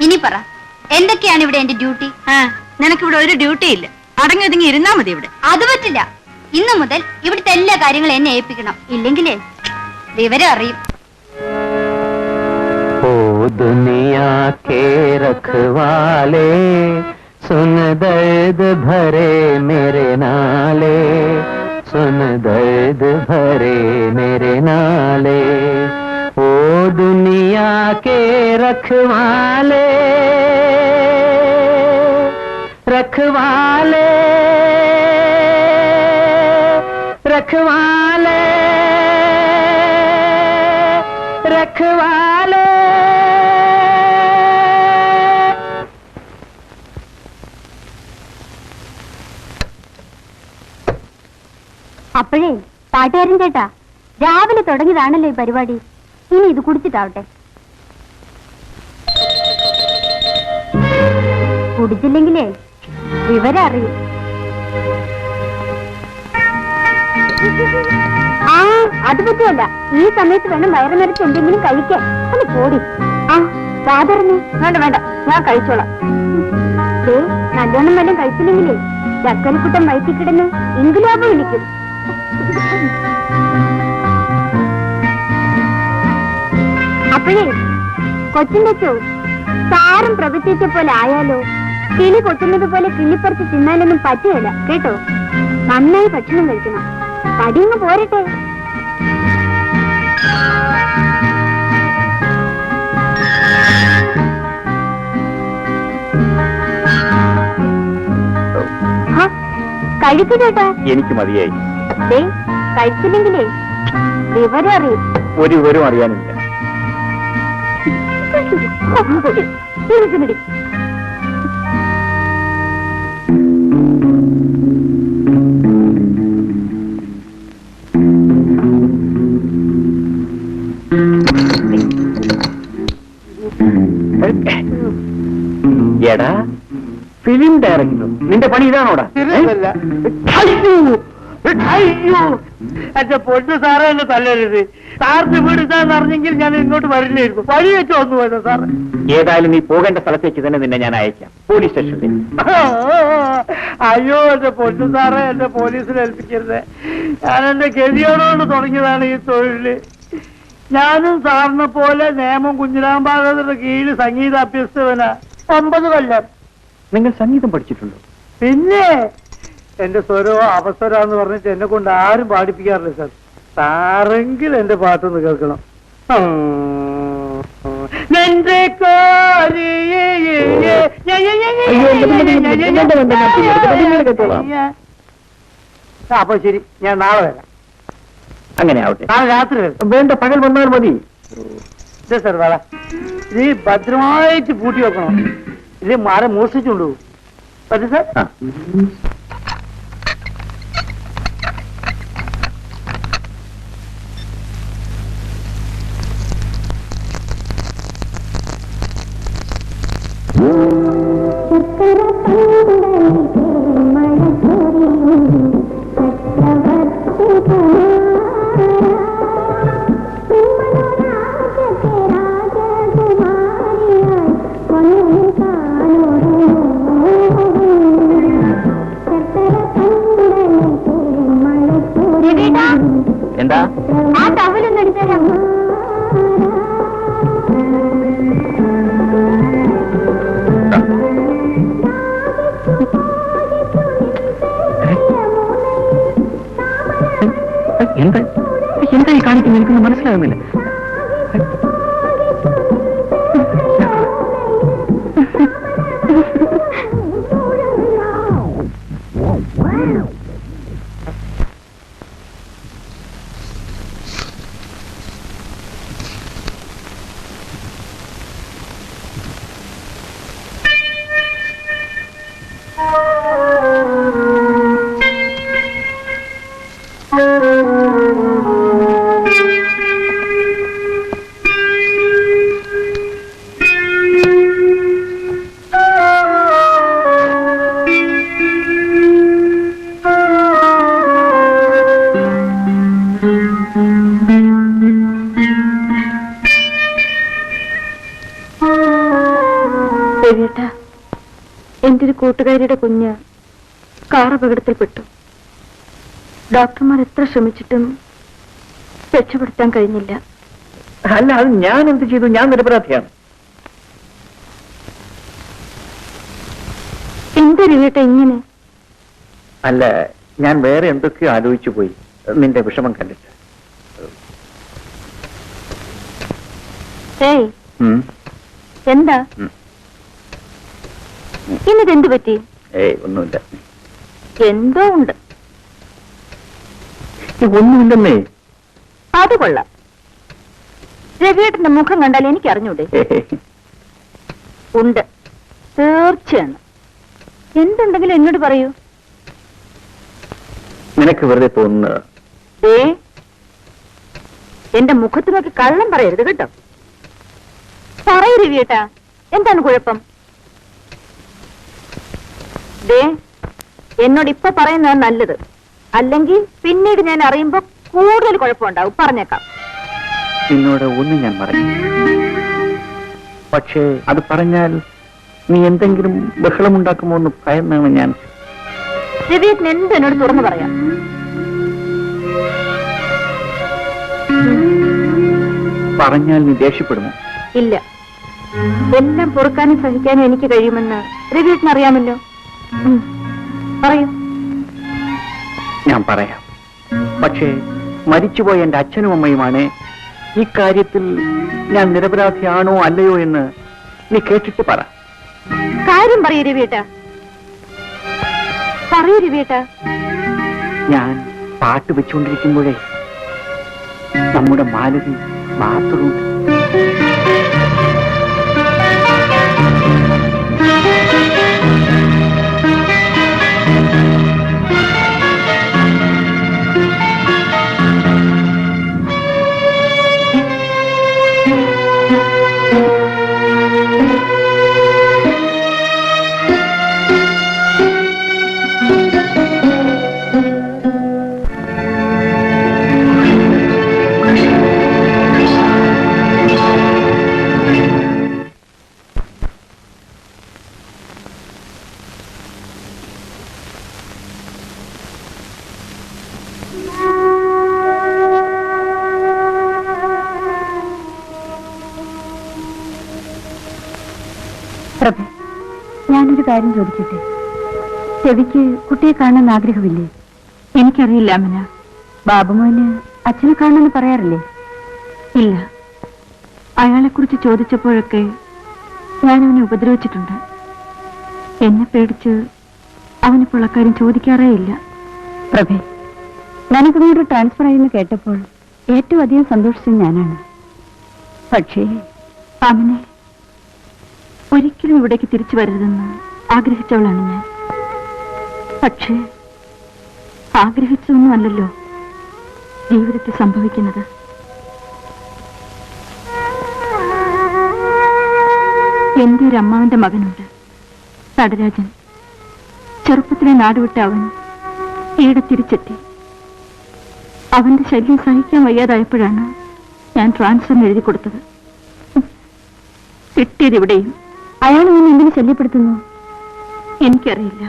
ഇനി പറ, എന്തൊക്കെയാണ് ഇവിടെ എന്റെ ഡ്യൂട്ടി? നിനക്കിവിടെ ഒരു ഡ്യൂട്ടി ഇല്ല. അടങ്ങി ഒതുങ്ങി ഇരുന്നാ മതി ഇവിടെ. അത് പറ്റില്ല. ഇന്നു മുതൽ ഇവിടുത്തെ എല്ലാ കാര്യങ്ങളും എന്നെ ഏൽപ്പിക്കണം. ഇല്ലെങ്കിലേ വിവരം അറിയും. ओ दुनिया के रखवाले, सुन दर्द भरे मेरे नाले, सुन दर्द भरे मेरे नाले। ओ दुनिया के रखवाले, रखवाले, रखवाले, रखवाले। അപ്പോഴേ പാട്ടുകാരൻ ചേട്ടാ, രാവിലെ തുടങ്ങിയതാണല്ലോ ഈ പരിപാടി. ഇനി ഇത് കുടിച്ചിട്ടാവട്ടെ. കുടിച്ചില്ലെങ്കിലേ വിവരം അറിയും. ആ അത് പറ്റുമല്ല, ഈ സമയത്ത് വേണം വയറ് നിറച്ച് എന്തെങ്കിലും കഴിക്കാൻ. ഒന്ന് പോടി. ആ സാധാരണ വേണ്ട വേണ്ട, ഞാൻ കഴിച്ചോളാം. നല്ലോണം വല്ലതും കഴിച്ചില്ലെങ്കിലേ ചക്കരക്കുട്ടം വയറ്റി കിടന്ന് ഇൻകുലാബ് വിളിക്കും. അപ്പോഴേ കൊച്ചിന്റെ ചോ സാറും പ്രവചിച്ച പോലെ ആയാലോ? കിളി കൊത്തുന്നത് പോലെ കിള്ളിപ്പറിച്ച് തിന്നാലൊന്നും പറ്റുകയില്ല കേട്ടോ. നന്നായി ഭക്ഷണം കഴിക്കണം. തടിയൊന്ന് പോരട്ടെ. കഴിക്കു ചേട്ടാ. എനിക്ക് മതിയായി. കഴിച്ചില്ലെങ്കിലേ വിവരം അറിയും. ഒരു വിവരം അറിയാനില്ല. എടാ ഫിലിം ഡയറക്ടർ, നിന്റെ പണി ഇതാണോടാ? എന്റെ പൊന്നു സാറേ, എന്നെ തല്ലരുത്. സാറിന് വീടുതാന്ന് അറിഞ്ഞെങ്കിൽ ഞാൻ ഇങ്ങോട്ട് വരില്ലായിരുന്നു. വഴി വെച്ച് വന്നു പോയത് സാറ്. ഏതായാലും നീ പോകേണ്ട സ്ഥലത്തേക്ക് തന്നെ നിന്നെ ഞാൻ അയക്കാം, പോലീസ് സ്റ്റേഷനിൽ. അയ്യോ എന്റെ പൊന്നു സാറേ, എന്റെ പോലീസിനെ ഏൽപ്പിക്കരുത്. ഞാൻ എന്റെ ഗതിയോടുകൊണ്ട് തുടങ്ങിയതാണ് ഈ തൊഴില്. ഞാനും സാറിനെ പോലെ നേമം കുഞ്ഞിരാം ഭാഗവതരുടെ കീഴിൽ സംഗീത അഭ്യസ്തവനാ. 9 കൊല്ലം. നിങ്ങൾ സംഗീതം പഠിച്ചിട്ടുണ്ടോ? പിന്നെ എന്റെ സ്വരമോ അവസരന്ന് പറഞ്ഞിട്ട് എന്നെ കൊണ്ട് ആരും പാടിപ്പിക്കാറില്ല സാർ. സാറെങ്കിൽ എന്റെ പാട്ടൊന്ന് കേൾക്കണം. അപ്പൊ ശരി, ഞാൻ നാളെ വരാം. അങ്ങനെ ആവട്ടെ. നാളെ രാത്രി വരാം. വേണ്ട, പകൽ വന്നാൽ മതി. സാർ വേള ഇത് ഭദ്രമായിട്ട് പൂട്ടി വെക്കണം. ഇത് മരം മോഷ്ടിച്ചുകൊണ്ടു പറ്റേ സാർ. രവിയേട്ട, എന്റെ ഒരു കൂട്ടുകാരിയുടെ കുഞ്ഞ് കാർ അപകടത്തിൽപ്പെട്ടു. ഡോക്ടർമാർ എത്ര ശ്രമിച്ചിട്ടും രക്ഷപ്പെടുത്താൻ കഴിഞ്ഞില്ല. അല്ല, അത് ഞാൻ എന്ത് ചെയ്തു? ഞാൻ നിരപരാധിയാണ്. എന്താ രവിയേട്ട ഇങ്ങനെ? അല്ല, ഞാൻ വേറെ എന്തൊക്കെയോ ആലോചിച്ചു പോയി നിന്റെ വിഷമം കണ്ടിട്ട്. ഏയ്, ഉം. എന്താ ഉം. ഇന്നിതെന്ത് പറ്റി? ഏയ്, ഒന്നുമില്ല. എന്തോ ഉണ്ട്. ഒന്നുമില്ലെന്നേ. അത് കൊള്ളാം. രവിയേട്ടന്റെ മുഖം കണ്ടാൽ എനിക്ക് അറിഞ്ഞൂടെ? ഉണ്ട്, തീർച്ചയാണ്. എന്തുണ്ടെങ്കിലും എന്നോട് പറയൂ. നിനക്ക് വെറുതെ തോന്നുന്നത്. ദേ, എന്റെ മുഖത്ത് നോക്കി കള്ളം പറയരുത് കേട്ടോ. പറയൂ രവിയേട്ടാ, എന്താണ് കുഴപ്പം? ദേ, എന്നോട് ഇപ്പൊ പറയുന്നതാണ് നല്ലത്. അല്ലെങ്കിൽ പിന്നീട് ഞാൻ അറിയുമ്പോ കൂടുതൽ കുഴപ്പമുണ്ടാവും. പറഞ്ഞേക്കാം. നിന്നോട് ഒന്നും ഞാൻ പറഞ്ഞു, പക്ഷേ അത് പറഞ്ഞാൽ നീ എന്തെങ്കിലും ബഹളമുണ്ടാക്കുമോ എന്ന് ഭയന്നാണ് ഞാൻ. രവിയേട്ടന് എന്ത് എന്നോട് തുറന്നു പറയാം. പറഞ്ഞാൽ നീ ദേഷ്യപ്പെടുമോ? ഇല്ല, എല്ലാം പൊറുക്കാനും സഹിക്കാനും എനിക്ക് കഴിയുമെന്ന് രവിയേട്ടന് അറിയാമല്ലോ. പറയൂ. ഞാൻ പറയാം, പക്ഷേ മരിച്ചുപോയ എന്റെ അച്ഛനും അമ്മയുമാണ് ഈ കാര്യത്തിൽ ഞാൻ നിരപരാധിയാണോ അല്ലയോ എന്ന് നീ കേട്ടിട്ട് പറ. കാര്യം പറയൂ രവിയേട്ടാ, പറയൂ രവിയേട്ടാ. ഞാൻ പാട്ട് വെച്ചുകൊണ്ടിരിക്കുമ്പോഴേ നമ്മുടെ മാലതി ബാത്റൂം. പ്രഭേ, ഞാനൊരു കാര്യം ചോദിക്കട്ടെ? ചെവിക്ക് കുട്ടിയെ കാണാൻ ആഗ്രഹമില്ലേ? എനിക്കറിയില്ല അമ്മന. ബാബുമോന് അച്ഛനെ കാണണമെന്ന് പറയാറില്ലേ? ഇല്ല. അയാളെക്കുറിച്ച് ചോദിച്ചപ്പോഴൊക്കെ ഞാൻ അവനെ ഉപദ്രവിച്ചിട്ടുണ്ട്. എന്നെ പേടിച്ച് അവനിപ്പോൾ അക്കാര്യം ചോദിക്കാറേ ഇല്ല. പ്രഭേ, ഞാനിങ്ങോട്ട് ട്രാൻസ്ഫർ ആയെന്ന് കേട്ടപ്പോൾ ഏറ്റവും അധികം സന്തോഷിച്ചത് ഞാനാണ്. പക്ഷേ അവനെ ഒരിക്കലും ഇവിടേക്ക് തിരിച്ചു വരരുതെന്ന് ആഗ്രഹിച്ചവളാണ് ഞാൻ. പക്ഷേ ആഗ്രഹിച്ചതൊന്നുമല്ലല്ലോ ജീവിതത്തിൽ സംഭവിക്കുന്നത്. എന്റെ ഒരു അമ്മാവന്റെ മകനുണ്ട്, നടരാജൻ. ചെറുപ്പത്തിലെ നാടുവിട്ട അവൻ ഈടെ തിരിച്ചെത്തി. അവന്റെ ശല്യം സഹിക്കാൻ വയ്യാതായപ്പോഴാണ് ഞാൻ ട്രാൻസ്ഫറിന് എഴുതി കൊടുത്തത്. കിട്ടിയത് ഇവിടെയും. അയാൾ ഞാൻ എന്തിനു ശല്യപ്പെടുത്തുന്നു? എനിക്കറിയില്ല.